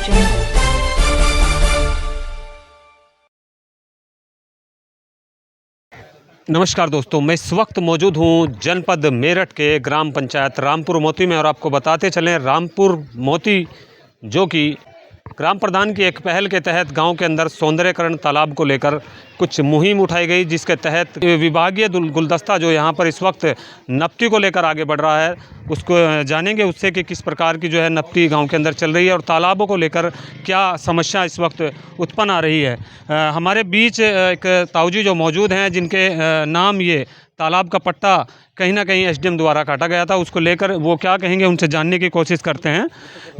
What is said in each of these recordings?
jungle. नमस्कार दोस्तों, मैं इस वक्त मौजूद हूँ जनपद मेरठ के ग्राम पंचायत रामपुर मोती में और आपको बताते चलें रामपुर मोती जो कि ग्राम प्रधान की एक पहल के तहत गांव के अंदर सौंदर्यकरण तालाब को लेकर कुछ मुहिम उठाई गई, जिसके तहत विभागीय गुलदस्ता जो यहां पर इस वक्त नपती को लेकर आगे बढ़ रहा है, उसको जानेंगे उससे कि किस प्रकार की जो है नपती गांव के अंदर चल रही है और तालाबों को लेकर क्या समस्या इस वक्त उत्पन्न आ रही है। हमारे बीच एक ताऊजी जो मौजूद हैं, जिनके नाम ये तालाब का पट्टा कहीं ना कहीं एसडीएम द्वारा काटा गया था, उसको लेकर वो क्या कहेंगे उनसे जानने की कोशिश करते हैं।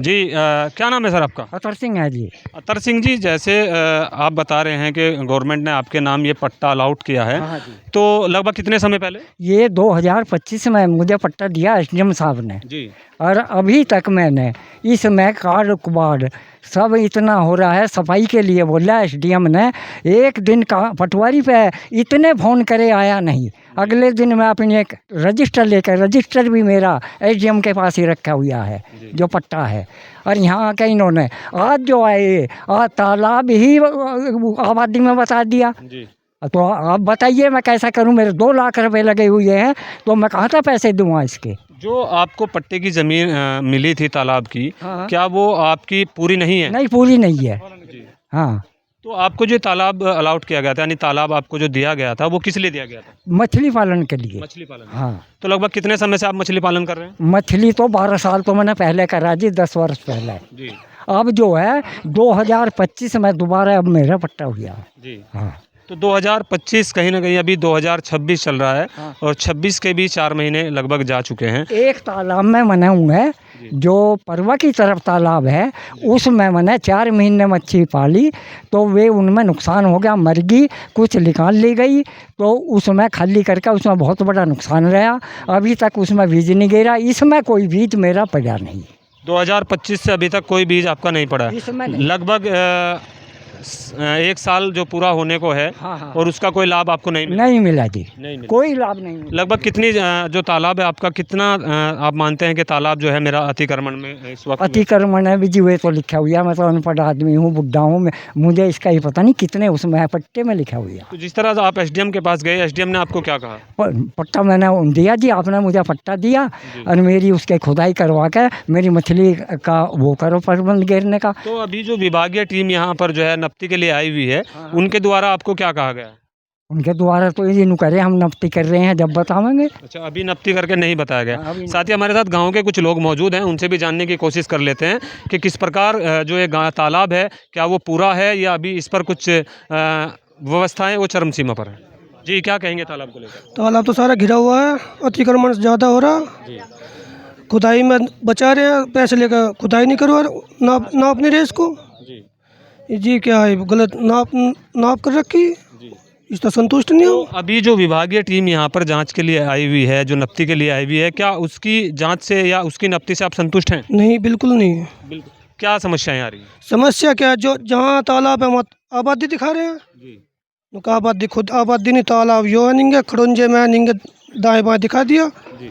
जी क्या नाम है सर आपका? अतर सिंह है जी। अतर सिंह जी, जैसे आप बता रहे हैं कि गवर्नमेंट ने आपके नाम ये पट्टा अलाउट किया है, हाँ जी। तो लगभग कितने समय पहले? ये 2025 में मुझे पट्टा दिया एसडीएम साहब ने, जी और अभी तक मैंने इसमें कार्ड कुबाड़ सब इतना हो रहा है। सफाई के लिए बोला एसडीएम ने, एक दिन का पटवारी पे इतने फ़ोन करे आया नहीं। अगले दिन मैं अपनी एक रजिस्टर लेकर, रजिस्टर भी मेरा एसडीएम के पास ही रखा हुआ है जो पट्टा है। और यहाँ आके इन्होंने आज जो आए आज तालाब ही आबादी में बता दिया। जी तो आप बताइए मैं कैसा करूं? मेरे 2 लाख रुपए लगे हुए हैं, तो मैं कहाँ से पैसे दूंगा इसके? जो आपको पट्टे की ज़मीन मिली थी तालाब की, हाँ। क्या वो आपकी पूरी नहीं है? नहीं, पूरी नहीं है। जी। हाँ, तो आपको जो तालाब अलाउट किया गया था, यानी तालाब आपको जो दिया गया था, वो किस लिए दिया गया था? मछली पालन के लिए। मछली पालन। हाँ, तो लगभग कितने समय से आप मछली पालन कर रहे हैं? मछली तो 12 साल तो मैंने पहले करा जी, 10 वर्ष पहले। जी अब जो है 2025 में दोबारा अब मेरा पट्टा हुआ। जी। हाँ, तो 2025 कहीं ना कहीं अभी 2026 चल रहा है, हाँ। और 26 के भी 4 महीने लगभग जा चुके हैं। एक तालाब में मैंने हूँ है, जो परवा की तरफ तालाब है, उसमें मैंने 4 महीने मच्छी पाली, तो वे उनमें नुकसान हो गया, मर गई, कुछ निकाल ली गई, तो उसमें खाली करके उसमें बहुत बड़ा नुकसान रहा। अभी तक उसमें बीज नहीं गिरा, इसमें कोई बीज मेरा पड़ा नहीं। 2025 से अभी तक कोई बीज आपका नहीं पड़ा है? इसमें नहीं। लगभग 1 साल जो पूरा होने को है, हाँ, हाँ। और उसका कोई लाभ आपको नहीं मिला? नहीं मिला जी, नहीं मिला। कोई लाभ नहीं मिला। लगभग कितनी जो तालाब है आपका, कितना आप मानते हैं कि तालाब जो है मेरा अतिक्रमण में इस वक्त? अतिक्रमण है भी जी, वे तो लिखा हुआ है। मैं तो अनपढ़ आदमी हूँ, बुढ़ा हूँ, मुझे इसका ही पता नहीं कितने उसमें है, पट्टे में लिखा हुआ। तो जिस तरह से आप एसडीएम के पास गए, एसडीएम ने आपको क्या कहा? पट्टा मैंने दिया जी, आपने मुझे पट्टा दिया, और मेरी उसके खुदाई करवा कर मेरी मछली का वो करो प्रबंध गिरने का। तो अभी जो विभागीय टीम यहाँ पर जो है नपती के लिए आई हुई है, उनके द्वारा आपको क्या कहा गया है? उनके द्वारा तो ये नु करे हम नपती कर रहे हैं, जब बतावेंगे। अच्छा, अभी नपती करके नहीं बताया गया। अभी नहीं। साथ ही हमारे साथ गांव के कुछ लोग मौजूद हैं, उनसे भी जानने की कोशिश कर लेते हैं कि किस प्रकार जो ये तालाब है, क्या वो पूरा है या अभी इस पर कुछ व्यवस्थाएं वो चरम सीमा पर है। जी क्या कहेंगे तालाब को लेकर? तालाब तो सारा घिरा हुआ है, अतिक्रमण ज़्यादा हो रहा। जी खुदाई में बचा रहे हैं, पैसे लेकर खुदाई नहीं करवा रहे, नाप नहीं रहे इसको। जी क्या है, गलत नाप कर रखी, इस तो संतुष्ट नहीं तो हो। अभी जो विभागीय टीम यहाँ पर जांच के लिए आई हुई है, जो नपती के लिए आई हुई है, क्या उसकी जांच से या उसकी नपती से आप संतुष्ट हैं? नहीं, बिल्कुल नहीं। बिल्कुल। क्या समस्याएं आ रही हैं? समस्या क्या है, जो जहाँ तालाब है वहाँ आबादी दिखा रहे हैं। जी आबादी खुद आबादी नहीं, तालाब यो है निंगे खड़ुंजे में निंगे दाएं बाएं दिखा दिया, जी।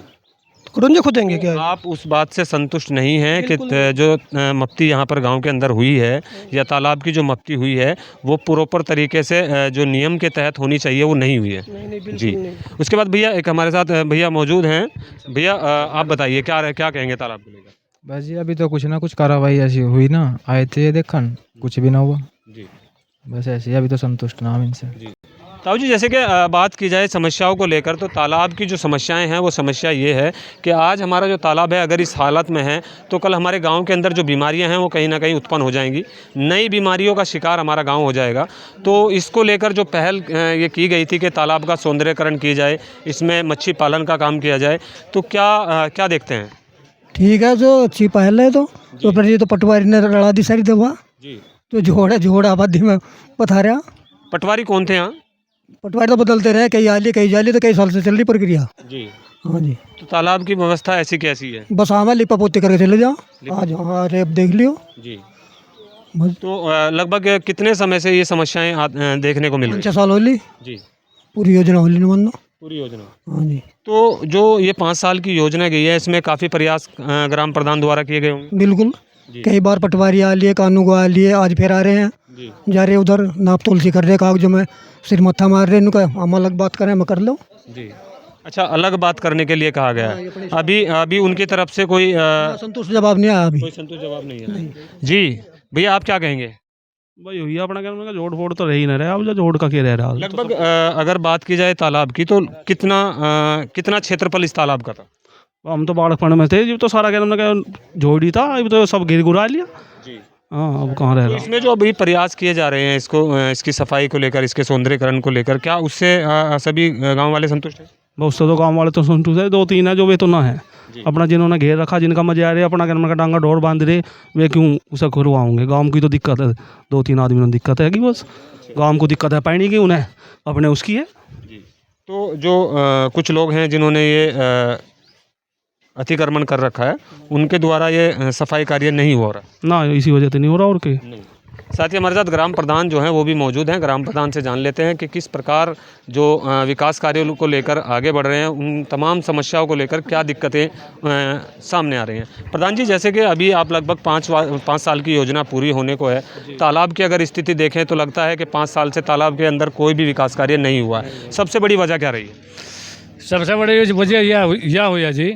खड़ुंजे खुदेंगे क्या है? आप उस बात से संतुष्ट नहीं हैं कि बिल्कुल जो मपती यहाँ पर गांव के अंदर हुई है, या तालाब की जो मपती हुई है, वो प्रॉपर तरीके से जो नियम के तहत होनी चाहिए वो नहीं हुई है? नहीं, बिल्कुल जी। नहीं। उसके बाद भैया एक हमारे साथ भैया मौजूद हैं। भैया आप बताइए क्या कहेंगे तालाब को लेकर? बस जी अभी तो कुछ ना कुछ कार्रवाई ऐसी हुई ना, आए थे देखन, कुछ भी ना हुआ। जी बस ऐसे ही अभी तो संतुष्ट ना हम इनसे। जी। ताऊ जी, जैसे कि बात की जाए समस्याओं को लेकर, तो तालाब की जो समस्याएं हैं वो समस्या ये है कि आज हमारा जो तालाब है अगर इस हालत में है, तो कल हमारे गांव के अंदर जो बीमारियां हैं वो कहीं ना कहीं उत्पन्न हो जाएंगी, नई बीमारियों का शिकार हमारा गांव हो जाएगा। तो इसको लेकर जो पहल ये की गई थी कि तालाब का सौंदर्यकरण की जाए, इसमें मच्छी पालन का काम किया जाए, तो क्या देखते हैं? ठीक है, जो अच्छी पहल है तो पर ये तो पटवारी ने लड़ा दी सारी दवा, जी। तो जोड़ आबादी में बता रहा। पटवारी कौन थे यहाँ? पटवारी तो बदलते रहे, कई आली कई जाली, तो कई साल से चल रही प्रक्रिया। जी। हाँ जी, तो तालाब की व्यवस्था ऐसी कैसी है? बस हाँ लिपा पोती करके चले जाओ, आज हाँ रेप देख लियो जी। बस। तो लगभग कितने समय से ये समस्याएं देखने को मिल रही 5 साल होली, जी? पूरी योजना होली नहीं मानो। पूरी योजना। हाँ जी, तो जो ये 5 साल की योजना गई है, इसमें काफ़ी प्रयास ग्राम प्रधान द्वारा किए गए होंगे। बिल्कुल कई बार पटवारी आ लिए, कानू को आ लिए, आज फिर आ रहे हैं, जा रहे उधर नाप तोलसी कर रहे कागजों में, सिर मत्था मार रहे, इनका हम अलग बात करें, मैं कर लो। जी। अच्छा, अलग बात करने के लिए कहा गया है। अभी उनकी तरफ से कोई संतुष्ट जवाब नहीं आया अभी। कोई संतुष्ट जवाब नहीं है। जी भैया, आप क्या कहेंगे? भाई हुई अपना कहना का जोड़ फोड़ तो रह ही ना रहा, अब जो जोड़ का क्या रह रहा। लगभग अगर बात की जाए तालाब की, तो कितना क्षेत्रफल इस तालाब का था? हम तो बालकपन में थे, जब तो सारा कहना का जोड़ ही था, अब तो सब गिर गुरा लिया। जी। हाँ, अब कहाँ रह तो रहा। इसमें जो अभी प्रयास किए जा रहे हैं इसकी सफाई को लेकर, इसके सौंदर्यीकरण को लेकर, क्या उससे सभी गांव वाले संतुष्ट हैं? बहुत से तो गाँव वाले तो संतुष्ट है, 2-3 है जो वे तो ना है। अपना जिन्होंने घेर रखा, जिनका मजा आ रहे, अपना कहना का डांगा ढोर बांध रहे, वे क्यों उसे खुरवाओगे? गाँव की तो दिक्कत है, 2-3 आदमी में दिक्कत है कि बस गाँव को दिक्कत है पानी की, उन्हें अपने उसकी है। तो जो कुछ लोग हैं जिन्होंने ये अतिक्रमण कर रखा है, उनके द्वारा ये सफाई कार्य नहीं हो रहा ना, इसी वजह से नहीं हो रहा और के। साथ ही हमारे साथ ग्राम प्रधान जो हैं वो भी मौजूद हैं। ग्राम प्रधान से जान लेते हैं कि किस प्रकार जो विकास कार्यों को लेकर आगे बढ़ रहे हैं, उन तमाम समस्याओं को लेकर क्या दिक्कतें सामने आ रही हैं। प्रधान जी, जैसे कि अभी आप लगभग 5 साल की योजना पूरी होने को है, तालाब की अगर स्थिति देखें तो लगता है कि 5 साल से तालाब के अंदर कोई भी विकास कार्य नहीं हुआ है। सबसे बड़ी वजह क्या रही है? सबसे बड़ी वजह यह हुई है जी,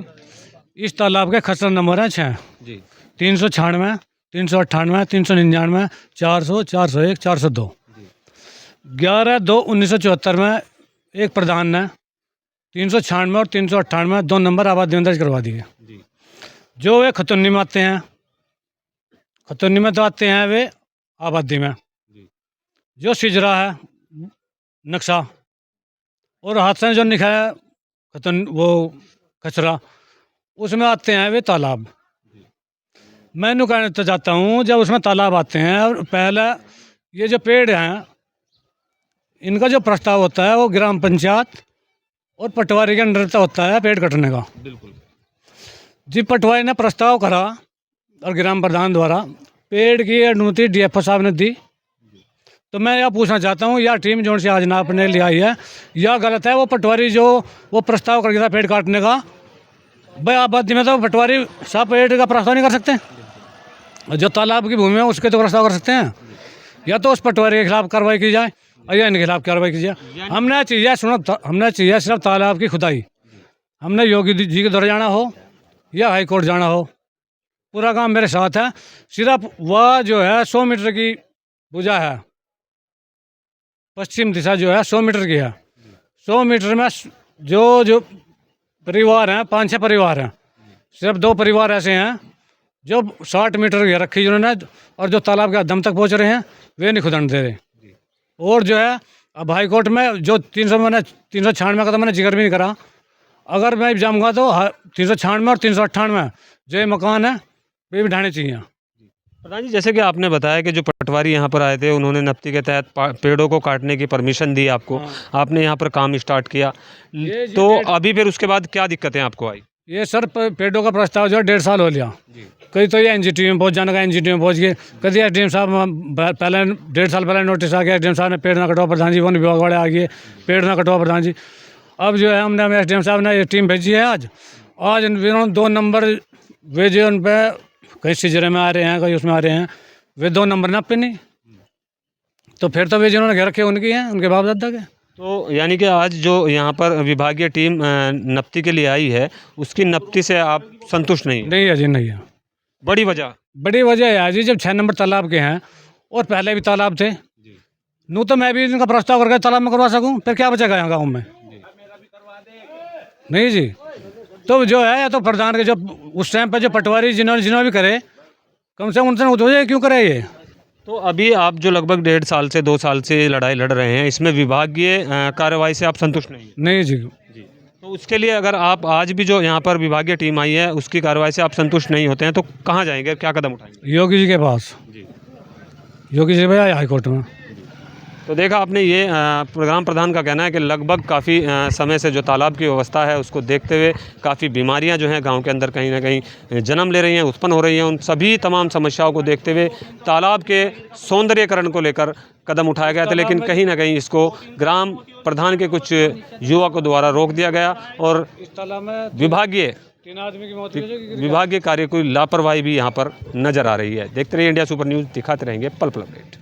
इस तालाब के खसरा नंबर हैं 6 जी। 396, 398, 399, 400, 401, 402। 11/2/1974 में एक प्रधान ने 396 और 398 2 नंबर आबादी में दर्ज करवा दिए। जो वे खतौनी में आते हैं, खतौनी में तो आते हैं वे आबादी में। जो सिजरा है नक्शा, और हाथ से जो लिखा है वो खसरा, उसमें आते हैं वे तालाब। मैं यूँ कहना तो चाहता हूँ, जब उसमें तालाब आते हैं, और पहले ये जो पेड़ हैं, इनका जो प्रस्ताव होता है वो ग्राम पंचायत और पटवारी के अंडर होता है पेड़ कटने का। बिल्कुल जी। पटवारी ने प्रस्ताव करा और ग्राम प्रधान द्वारा पेड़ की अनुमति DFO साहब ने दी। तो मैं यह पूछना चाहता हूँ, यह टीम जो से आज नापने ले आई है, यह गलत है। वो पटवारी जो वो प्रस्ताव कर था पेड़ काटने का, भाई आबादी में तो पटवारी साहब पेड़ का प्रस्ताव नहीं कर सकते, और जो तालाब की भूमि है उसके तो प्रस्ताव कर सकते हैं। या तो उस पटवारी के खिलाफ कार्रवाई की जाए, या इनके खिलाफ कार्रवाई की जाए। हमने चाहिए सिर्फ तालाब की खुदाई। हमने योगी जी के दौर जाना हो या हाई कोर्ट जाना हो, पूरा काम मेरे साथ है। सिर्फ वह जो है 100 मीटर की भुजा है, पश्चिम दिशा जो है 100 मीटर की है। 100 मीटर में जो परिवार हैं, 5-6 परिवार हैं, सिर्फ 2 परिवार ऐसे हैं जो 60 मीटर की रखी जिन्होंने, और जो तालाब के दम तक पहुंच रहे हैं वे नहीं खुदन दे रहे। और जो है अब हाई कोर्ट में जो 396 का तो मैंने जिक्र भी नहीं करा, अगर मैं जाऊँगा तो 396 और 398 जो ये मकान है वे भी ढाने चाहिए। प्रधान जी, जैसे कि आपने बताया कि जो पटवारी यहाँ पर आए थे, उन्होंने नफ्ती के तहत पेड़ों को काटने की परमिशन दी आपको। आपने यहाँ पर काम स्टार्ट किया, तो अभी फिर उसके बाद क्या दिक्कतें आपको आई? ये सर पेड़ों का प्रस्ताव जो है 1.5 साल हो लिया। कहीं तो ये NGT में पहुँच जाने का, NGT में पहुँच गए। कभी SDM साहब पहले 1.5 साल पहले नोटिस आ गया, SDM साहब ने पेड़ ना कटवाओ प्रधान जी, वन विभाग वाले आ गए, पेड़ ना कटवाओ प्रधान जी। अब जो है हमने SDM साहब ने ये टीम भेजी है आज इन्होंने 2 नंबर भेजे, उन पर कहीं सिजरे में आ रहे हैं, कहीं उसमें आ रहे हैं, वे 2 नंबर नापे नहीं। तो फिर तो वे जिन्होंने घर रखे उनकी हैं, उनके बाप दादा के। तो यानी कि आज जो यहाँ पर विभागीय टीम नफ्ती के लिए आई है, उसकी नफ्ती से आप संतुष्ट नहीं? नहीं है जी, नहीं है। बड़ी वजह है जी, जब 6 नंबर तालाब के हैं और पहले भी तालाब थे, नू तो मैं भी इनका प्रस्ताव करके तालाब में करवा सकूँ, फिर क्या बचेगा यहाँ गाँव में? नहीं जी। तो जो है, या तो प्रधान के जो उस टाइम पर जो पटवारी जिन्होंने भी करे, कम से कम उनसे उठो क्यों करे ये। तो अभी आप जो लगभग 1.5 साल से 2 साल से लड़ाई लड़ रहे हैं, इसमें विभागीय कार्रवाई से आप संतुष्ट नहीं? नहीं जी। तो उसके लिए अगर आप आज भी जो यहाँ पर विभागीय टीम आई है उसकी कार्रवाई से आप संतुष्ट नहीं होते हैं, तो कहाँ जाएंगे, क्या कदम उठाएंगे? योगी जी के पास। योगी जी भैया हाई कोर्ट में। तो देखा आपने, ये ग्राम प्रधान का कहना है कि लगभग काफ़ी समय से जो तालाब की व्यवस्था है उसको देखते हुए काफ़ी बीमारियां जो हैं गांव के अंदर कहीं ना कहीं जन्म ले रही हैं, उत्पन्न हो रही हैं। उन सभी तमाम समस्याओं को देखते हुए तालाब के सौंदर्यीकरण को लेकर कदम उठाया गया था, लेकिन कहीं ना कहीं इसको ग्राम प्रधान के कुछ युवकों द्वारा रोक दिया गया और विभागीय 3 आदमी की मौत हुई है जो कि गिर गया। विभागीय कार्य कोई लापरवाही भी यहाँ पर नजर आ रही है। देखते रहिए इंडिया सुपर न्यूज़, दिखाते रहेंगे पल पल अपडेट।